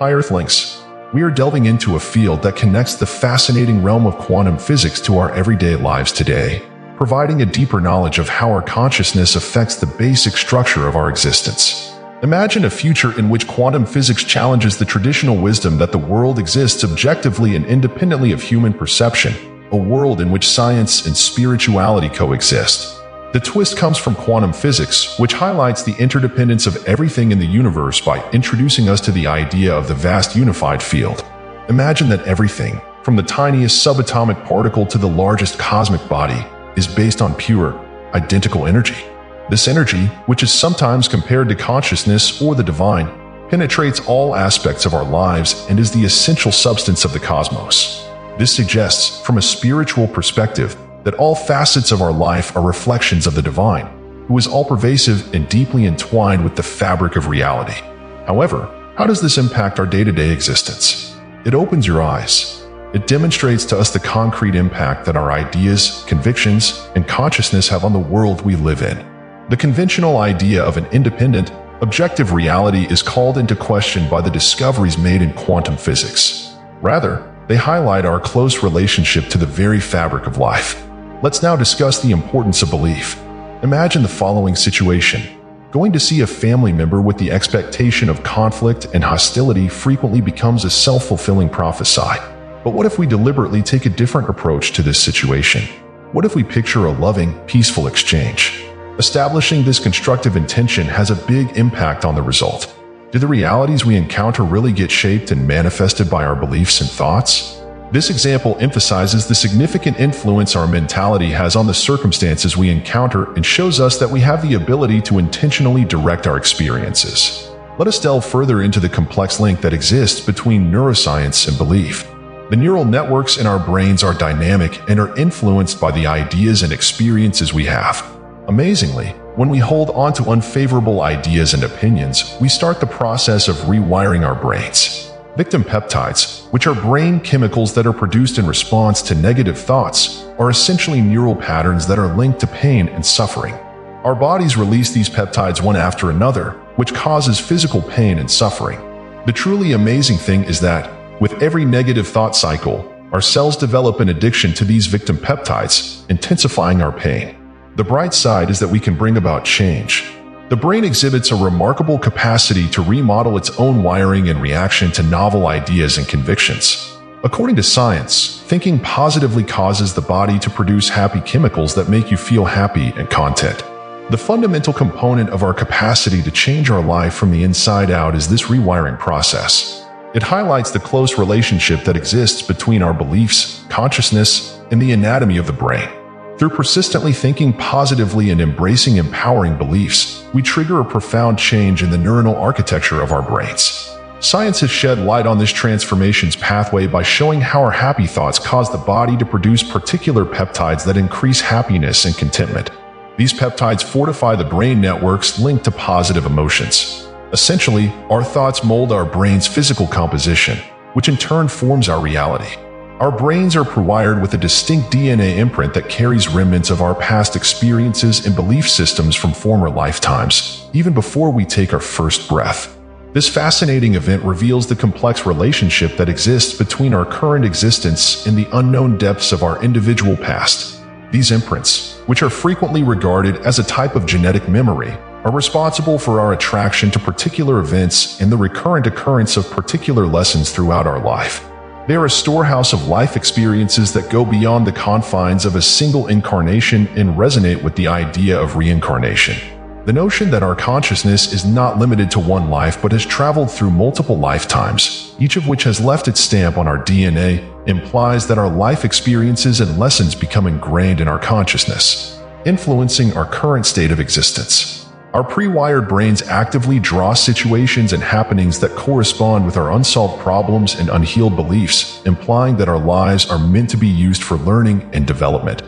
Hi Earthlings! We are delving into a field that connects the fascinating realm of quantum physics to our everyday lives today, providing a deeper knowledge of how our consciousness affects the basic structure of our existence. Imagine a future in which quantum physics challenges the traditional wisdom that the world exists objectively and independently of human perception, a world in which science and spirituality coexist. The twist comes from quantum physics, which highlights the interdependence of everything in the universe by introducing us to the idea of the vast unified field. Imagine that everything, from the tiniest subatomic particle to the largest cosmic body, is based on pure, identical energy. This energy, which is sometimes compared to consciousness or the divine, penetrates all aspects of our lives and is the essential substance of the cosmos. This suggests, from a spiritual perspective, that all facets of our life are reflections of the divine, who is all-pervasive and deeply entwined with the fabric of reality. However, how does this impact our day-to-day existence? It opens your eyes. It demonstrates to us the concrete impact that our ideas, convictions, and consciousness have on the world we live in. The conventional idea of an independent, objective reality is called into question by the discoveries made in quantum physics. Rather, they highlight our close relationship to the very fabric of life. Let's now discuss the importance of belief. Imagine the following situation. Going to see a family member with the expectation of conflict and hostility frequently becomes a self-fulfilling prophecy. But what if we deliberately take a different approach to this situation? What if we picture a loving, peaceful exchange? Establishing this constructive intention has a big impact on the result. Do the realities we encounter really get shaped and manifested by our beliefs and thoughts? This example emphasizes the significant influence our mentality has on the circumstances we encounter and shows us that we have the ability to intentionally direct our experiences. Let us delve further into the complex link that exists between neuroscience and belief. The neural networks in our brains are dynamic and are influenced by the ideas and experiences we have. Amazingly, when we hold on to unfavorable ideas and opinions, we start the process of rewiring our brains. Victim peptides, which are brain chemicals that are produced in response to negative thoughts, are essentially neural patterns that are linked to pain and suffering. Our bodies release these peptides one after another, which causes physical pain and suffering. The truly amazing thing is that, with every negative thought cycle, our cells develop an addiction to these victim peptides, intensifying our pain. The bright side is that we can bring about change. The brain exhibits a remarkable capacity to remodel its own wiring in reaction to novel ideas and convictions. According to science, thinking positively causes the body to produce happy chemicals that make you feel happy and content. The fundamental component of our capacity to change our life from the inside out is this rewiring process. It highlights the close relationship that exists between our beliefs, consciousness, and the anatomy of the brain. Through persistently thinking positively and embracing empowering beliefs, we trigger a profound change in the neuronal architecture of our brains. Science has shed light on this transformations pathway by showing how our happy thoughts cause the body to produce particular peptides that increase happiness and contentment. These peptides fortify the brain networks linked to positive emotions. Essentially, our thoughts mold our brain's physical composition, which in turn forms our reality. Our brains are pre-wired with a distinct DNA imprint that carries remnants of our past experiences and belief systems from former lifetimes, even before we take our first breath. This fascinating event reveals the complex relationship that exists between our current existence and the unknown depths of our individual past. These imprints, which are frequently regarded as a type of genetic memory, are responsible for our attraction to particular events and the recurrent occurrence of particular lessons throughout our life. They are a storehouse of life experiences that go beyond the confines of a single incarnation and resonate with the idea of reincarnation. The notion that our consciousness is not limited to one life but has traveled through multiple lifetimes, each of which has left its stamp on our DNA, implies that our life experiences and lessons become ingrained in our consciousness, influencing our current state of existence. Our pre-wired brains actively draw situations and happenings that correspond with our unsolved problems and unhealed beliefs, implying that our lives are meant to be used for learning and development,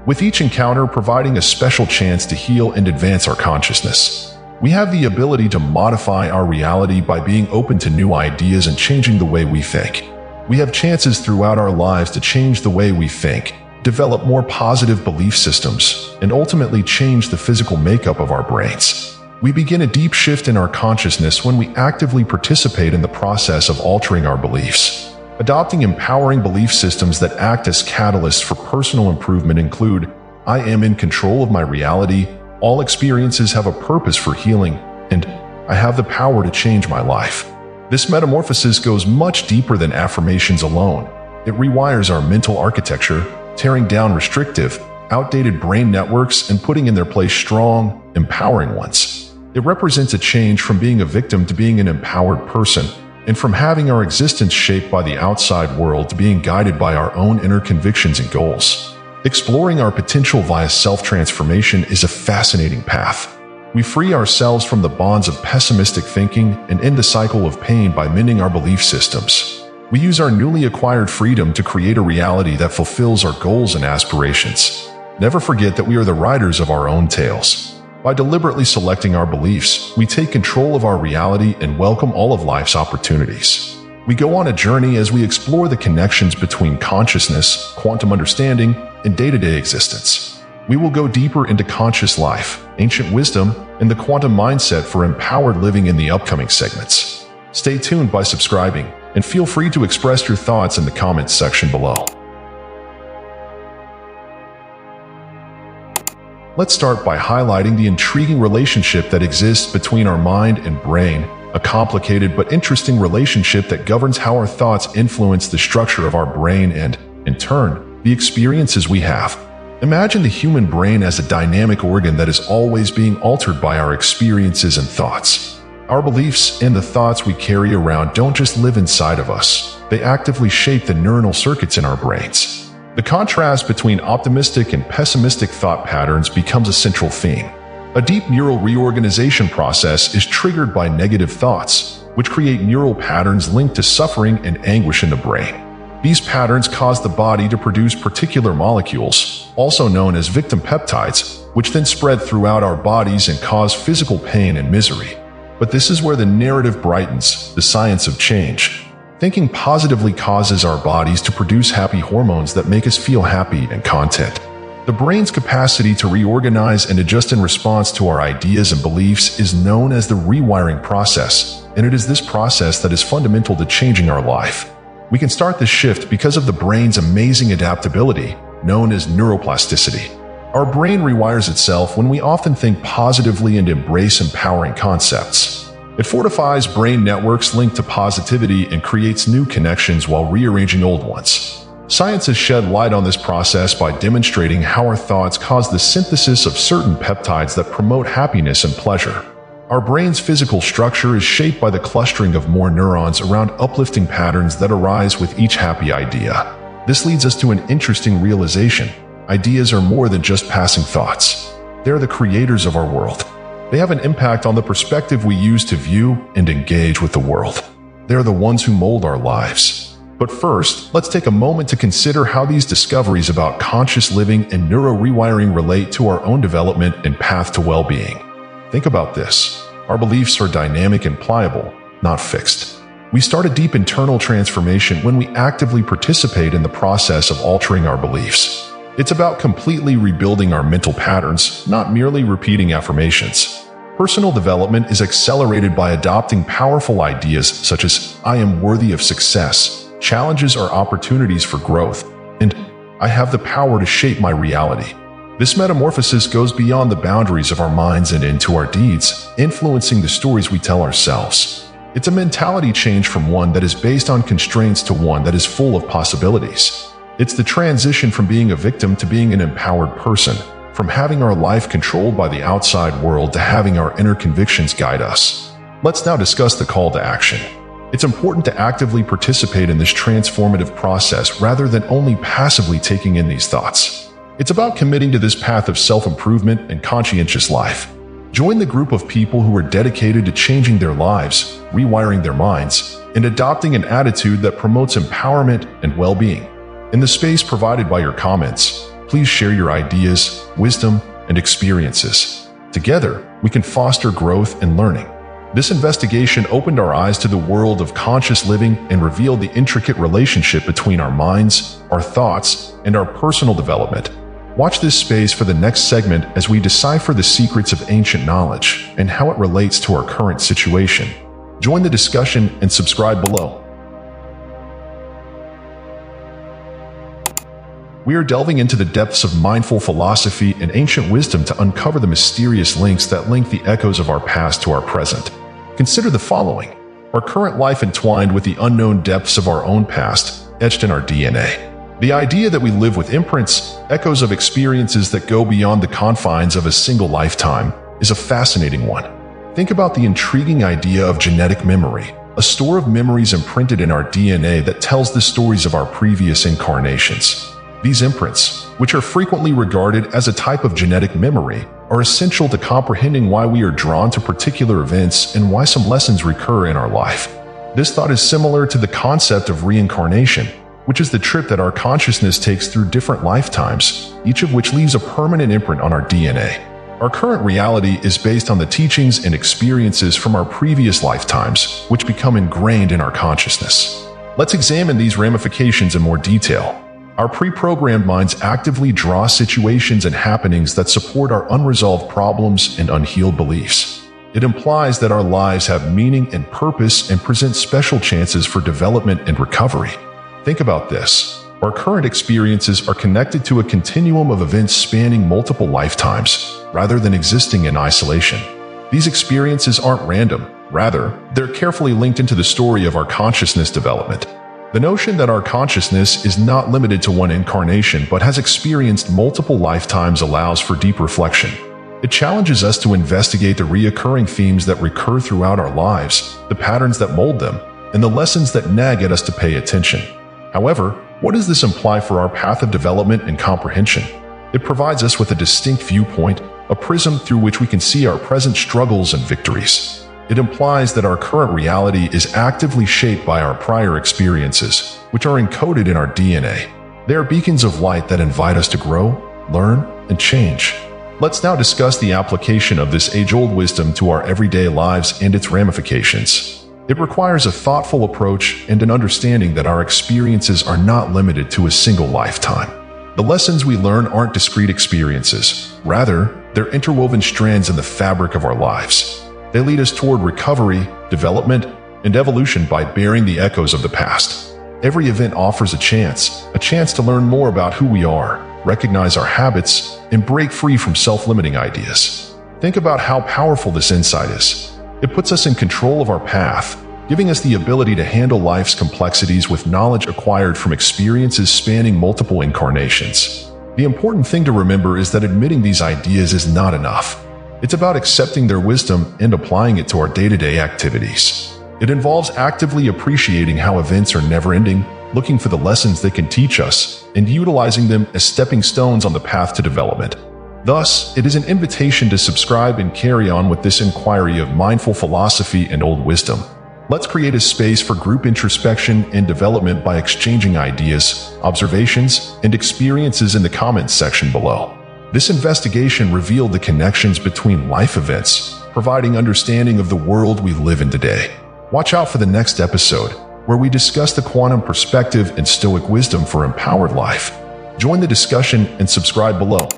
with each encounter providing a special chance to heal and advance our consciousness. We have the ability to modify our reality by being open to new ideas and changing the way we think. We have chances throughout our lives to change the way we think, develop more positive belief systems, and ultimately change the physical makeup of our brains. We begin a deep shift in our consciousness when we actively participate in the process of altering our beliefs. Adopting empowering belief systems that act as catalysts for personal improvement include: I am in control of my reality, all experiences have a purpose for healing, and I have the power to change my life. This metamorphosis goes much deeper than affirmations alone. It rewires our mental architecture, tearing down restrictive, outdated brain networks and putting in their place strong, empowering ones. It represents a change from being a victim to being an empowered person, and from having our existence shaped by the outside world to being guided by our own inner convictions and goals. Exploring our potential via self-transformation is a fascinating path. We free ourselves from the bonds of pessimistic thinking and end the cycle of pain by mending our belief systems. We use our newly acquired freedom to create a reality that fulfills our goals and aspirations. Never forget that we are the writers of our own tales. By deliberately selecting our beliefs, we take control of our reality and welcome all of life's opportunities. We go on a journey as we explore the connections between consciousness, quantum understanding, and day-to-day existence. We will go deeper into conscious life, ancient wisdom, and the quantum mindset for empowered living in the upcoming segments. Stay tuned by subscribing, and feel free to express your thoughts in the comments section below. Let's start by highlighting the intriguing relationship that exists between our mind and brain, a complicated but interesting relationship that governs how our thoughts influence the structure of our brain and, in turn, the experiences we have. Imagine the human brain as a dynamic organ that is always being altered by our experiences and thoughts. Our beliefs and the thoughts we carry around don't just live inside of us, they actively shape the neuronal circuits in our brains. The contrast between optimistic and pessimistic thought patterns becomes a central theme. A deep neural reorganization process is triggered by negative thoughts, which create neural patterns linked to suffering and anguish in the brain. These patterns cause the body to produce particular molecules, also known as victim peptides, which then spread throughout our bodies and cause physical pain and misery. But this is where the narrative brightens, the science of change. Thinking positively causes our bodies to produce happy hormones that make us feel happy and content. The brain's capacity to reorganize and adjust in response to our ideas and beliefs is known as the rewiring process, and it is this process that is fundamental to changing our life. We can start this shift because of the brain's amazing adaptability, known as neuroplasticity. Our brain rewires itself when we often think positively and embrace empowering concepts. It fortifies brain networks linked to positivity and creates new connections while rearranging old ones. Science has shed light on this process by demonstrating how our thoughts cause the synthesis of certain peptides that promote happiness and pleasure. Our brain's physical structure is shaped by the clustering of more neurons around uplifting patterns that arise with each happy idea. This leads us to an interesting realization. Ideas are more than just passing thoughts. They're the creators of our world. They have an impact on the perspective we use to view and engage with the world. They're the ones who mold our lives. But first, let's take a moment to consider how these discoveries about conscious living and neuro-rewiring relate to our own development and path to well-being. Think about this. Our beliefs are dynamic and pliable, not fixed. We start a deep internal transformation when we actively participate in the process of altering our beliefs. It's about completely rebuilding our mental patterns, not merely repeating affirmations. Personal development is accelerated by adopting powerful ideas such as "I am worthy of success," "challenges are opportunities for growth," and "I have the power to shape my reality." This metamorphosis goes beyond the boundaries of our minds and into our deeds, influencing the stories we tell ourselves. It's a mentality change from one that is based on constraints to one that is full of possibilities. It's the transition from being a victim to being an empowered person, from having our life controlled by the outside world to having our inner convictions guide us. Let's now discuss the call to action. It's important to actively participate in this transformative process rather than only passively taking in these thoughts. It's about committing to this path of self-improvement and conscientious life. Join the group of people who are dedicated to changing their lives, rewiring their minds, and adopting an attitude that promotes empowerment and well-being. In the space provided by your comments, please share your ideas, wisdom, and experiences. Together, we can foster growth and learning. This investigation opened our eyes to the world of conscious living and revealed the intricate relationship between our minds, our thoughts, and our personal development. Watch this space for the next segment as we decipher the secrets of ancient knowledge and how it relates to our current situation. Join the discussion and subscribe below. We are delving into the depths of mindful philosophy and ancient wisdom to uncover the mysterious links that link the echoes of our past to our present. Consider the following: our current life entwined with the unknown depths of our own past, etched in our DNA. The idea that we live with imprints, echoes of experiences that go beyond the confines of a single lifetime, is a fascinating one. Think about the intriguing idea of genetic memory, a store of memories imprinted in our DNA that tells the stories of our previous incarnations. These imprints, which are frequently regarded as a type of genetic memory, are essential to comprehending why we are drawn to particular events and why some lessons recur in our life. This thought is similar to the concept of reincarnation, which is the trip that our consciousness takes through different lifetimes, each of which leaves a permanent imprint on our DNA. Our current reality is based on the teachings and experiences from our previous lifetimes, which become ingrained in our consciousness. Let's examine these ramifications in more detail. Our pre-programmed minds actively draw situations and happenings that support our unresolved problems and unhealed beliefs. It implies that our lives have meaning and purpose and present special chances for development and recovery. Think about this. Our current experiences are connected to a continuum of events spanning multiple lifetimes, rather than existing in isolation. These experiences aren't random. Rather, they're carefully linked into the story of our consciousness development. The notion that our consciousness is not limited to one incarnation but has experienced multiple lifetimes allows for deep reflection. It challenges us to investigate the recurring themes that recur throughout our lives, the patterns that mold them, and the lessons that nag at us to pay attention. However, what does this imply for our path of development and comprehension? It provides us with a distinct viewpoint, a prism through which we can see our present struggles and victories. It implies that our current reality is actively shaped by our prior experiences, which are encoded in our DNA. They are beacons of light that invite us to grow, learn, and change. Let's now discuss the application of this age-old wisdom to our everyday lives and its ramifications. It requires a thoughtful approach and an understanding that our experiences are not limited to a single lifetime. The lessons we learn aren't discrete experiences. Rather, they're interwoven strands in the fabric of our lives. They lead us toward recovery, development, and evolution by bearing the echoes of the past. Every event offers a chance to learn more about who we are, recognize our habits, and break free from self-limiting ideas. Think about how powerful this insight is. It puts us in control of our path, giving us the ability to handle life's complexities with knowledge acquired from experiences spanning multiple incarnations. The important thing to remember is that admitting these ideas is not enough. It's about accepting their wisdom and applying it to our day-to-day activities. It involves actively appreciating how events are never-ending, looking for the lessons they can teach us, and utilizing them as stepping stones on the path to development. Thus, it is an invitation to subscribe and carry on with this inquiry of mindful philosophy and old wisdom. Let's create a space for group introspection and development by exchanging ideas, observations, and experiences in the comments section below. This investigation revealed the connections between life events, providing understanding of the world we live in today. Watch out for the next episode, where we discuss the quantum perspective and Stoic wisdom for empowered life. Join the discussion and subscribe below.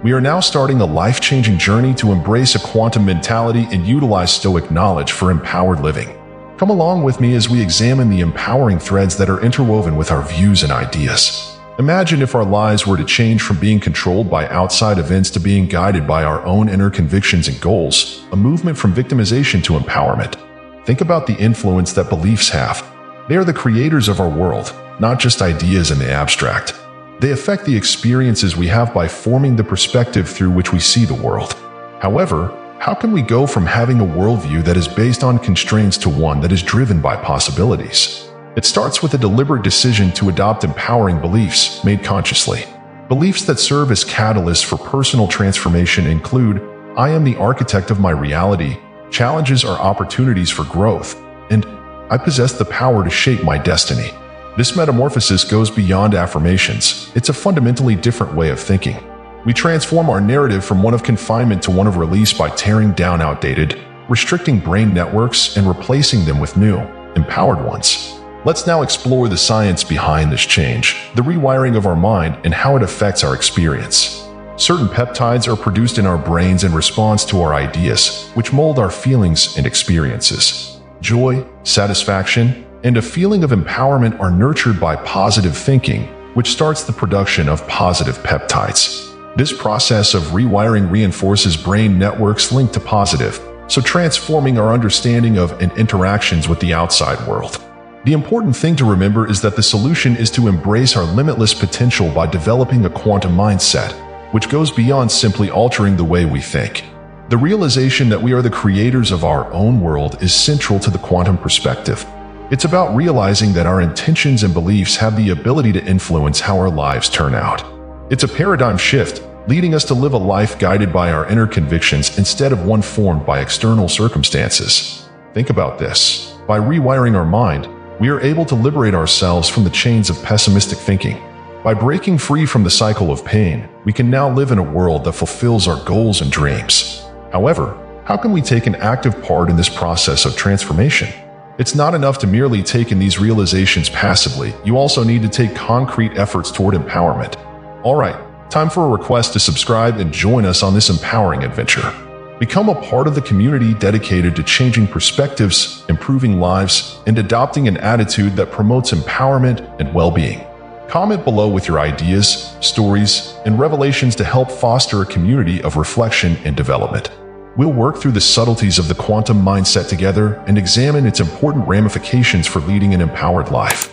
We are now starting a life-changing journey to embrace a quantum mentality and utilize Stoic knowledge for empowered living. Come along with me as we examine the empowering threads that are interwoven with our views and ideas. Imagine if our lives were to change from being controlled by outside events to being guided by our own inner convictions and goals, a movement from victimization to empowerment. Think about the influence that beliefs have. They are the creators of our world, not just ideas in the abstract. They affect the experiences we have by forming the perspective through which we see the world. However, how can we go from having a worldview that is based on constraints to one that is driven by possibilities? It starts with a deliberate decision to adopt empowering beliefs made consciously. Beliefs that serve as catalysts for personal transformation include, I am the architect of my reality, challenges are opportunities for growth, and I possess the power to shape my destiny. This metamorphosis goes beyond affirmations. It's a fundamentally different way of thinking. We transform our narrative from one of confinement to one of release by tearing down outdated, restricting brain networks and replacing them with new, empowered ones. Let's now explore the science behind this change, the rewiring of our mind, and how it affects our experience. Certain peptides are produced in our brains in response to our ideas, which mold our feelings and experiences. Joy, satisfaction, and a feeling of empowerment are nurtured by positive thinking, which starts the production of positive peptides. This process of rewiring reinforces brain networks linked to positive, so transforming our understanding of and interactions with the outside world. The important thing to remember is that the solution is to embrace our limitless potential by developing a quantum mindset, which goes beyond simply altering the way we think. The realization that we are the creators of our own world is central to the quantum perspective. It's about realizing that our intentions and beliefs have the ability to influence how our lives turn out. It's a paradigm shift, leading us to live a life guided by our inner convictions instead of one formed by external circumstances. Think about this. By rewiring our mind, we are able to liberate ourselves from the chains of pessimistic thinking. By breaking free from the cycle of pain, we can now live in a world that fulfills our goals and dreams. However, how can we take an active part in this process of transformation? It's not enough to merely take in these realizations passively. You also need to take concrete efforts toward empowerment. All right, time for a request to subscribe and join us on this empowering adventure. Become a part of the community dedicated to changing perspectives, improving lives, and adopting an attitude that promotes empowerment and well-being. Comment below with your ideas, stories, and revelations to help foster a community of reflection and development. We'll work through the subtleties of the quantum mindset together and examine its important ramifications for leading an empowered life.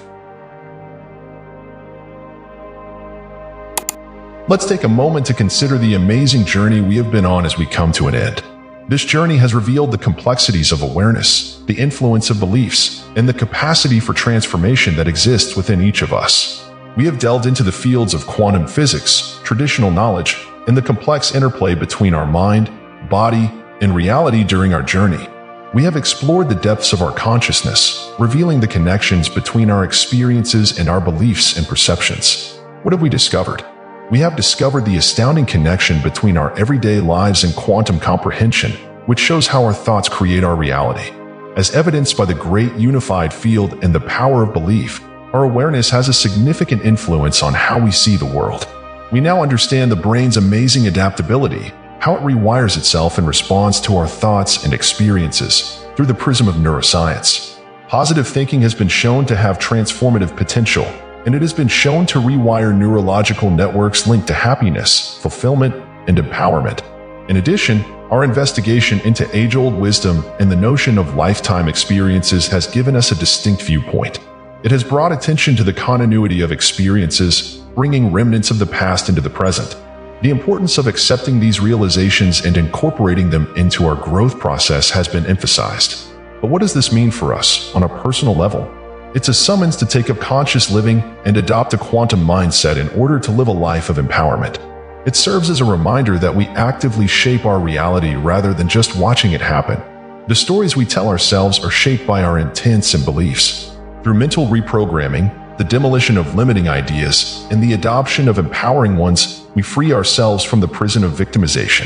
Let's take a moment to consider the amazing journey we have been on as we come to an end. This journey has revealed the complexities of awareness, the influence of beliefs, and the capacity for transformation that exists within each of us. We have delved into the fields of quantum physics, traditional knowledge, and the complex interplay between our mind, body, and reality during our journey. We have explored the depths of our consciousness, revealing the connections between our experiences and our beliefs and perceptions. What have we discovered? We have discovered the astounding connection between our everyday lives and quantum comprehension, which shows how our thoughts create our reality. As evidenced by the great unified field and the power of belief, our awareness has a significant influence on how we see the world. We now understand the brain's amazing adaptability, how it rewires itself in response to our thoughts and experiences through the prism of neuroscience. Positive thinking has been shown to have transformative potential, and it has been shown to rewire neurological networks linked to happiness, fulfillment, and empowerment. In addition, our investigation into age-old wisdom and the notion of lifetime experiences has given us a distinct viewpoint. It has brought attention to the continuity of experiences, bringing remnants of the past into the present. The importance of accepting these realizations and incorporating them into our growth process has been emphasized. But what does this mean for us on a personal level? It's a summons to take up conscious living and adopt a quantum mindset in order to live a life of empowerment. It serves as a reminder that we actively shape our reality rather than just watching it happen. The stories we tell ourselves are shaped by our intents and beliefs. Through mental reprogramming, the demolition of limiting ideas, and the adoption of empowering ones, we free ourselves from the prison of victimization.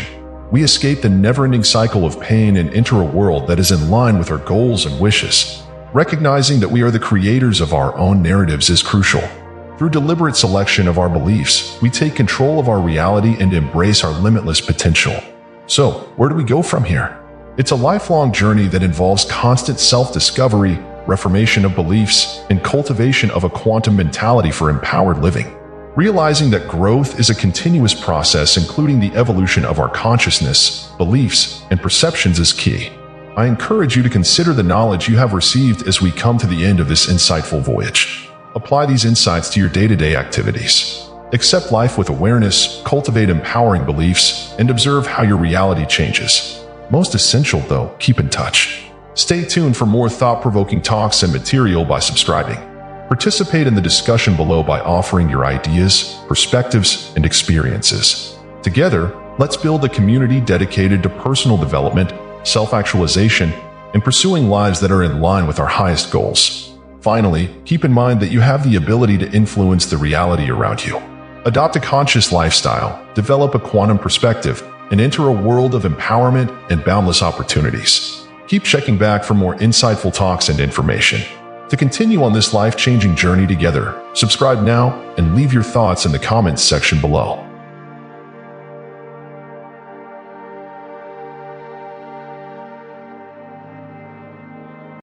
We escape the never-ending cycle of pain and enter a world that is in line with our goals and wishes. Recognizing that we are the creators of our own narratives is crucial. Through deliberate selection of our beliefs, we take control of our reality and embrace our limitless potential. So, where do we go from here? It's a lifelong journey that involves constant self-discovery, reformation of beliefs, and cultivation of a quantum mentality for empowered living. Realizing that growth is a continuous process including the evolution of our consciousness, beliefs, and perceptions is key. I encourage you to consider the knowledge you have received as we come to the end of this insightful voyage. Apply these insights to your day-to-day activities. Accept life with awareness, cultivate empowering beliefs, and observe how your reality changes. Most essential though, keep in touch. Stay tuned for more thought-provoking talks and material by subscribing. Participate in the discussion below by offering your ideas, perspectives, and experiences. Together, let's build a community dedicated to personal development, self-actualization, and pursuing lives that are in line with our highest goals. Finally, keep in mind that you have the ability to influence the reality around you. Adopt a conscious lifestyle, develop a quantum perspective, and enter a world of empowerment and boundless opportunities. Keep checking back for more insightful talks and information. To continue on this life-changing journey together, subscribe now and leave your thoughts in the comments section below.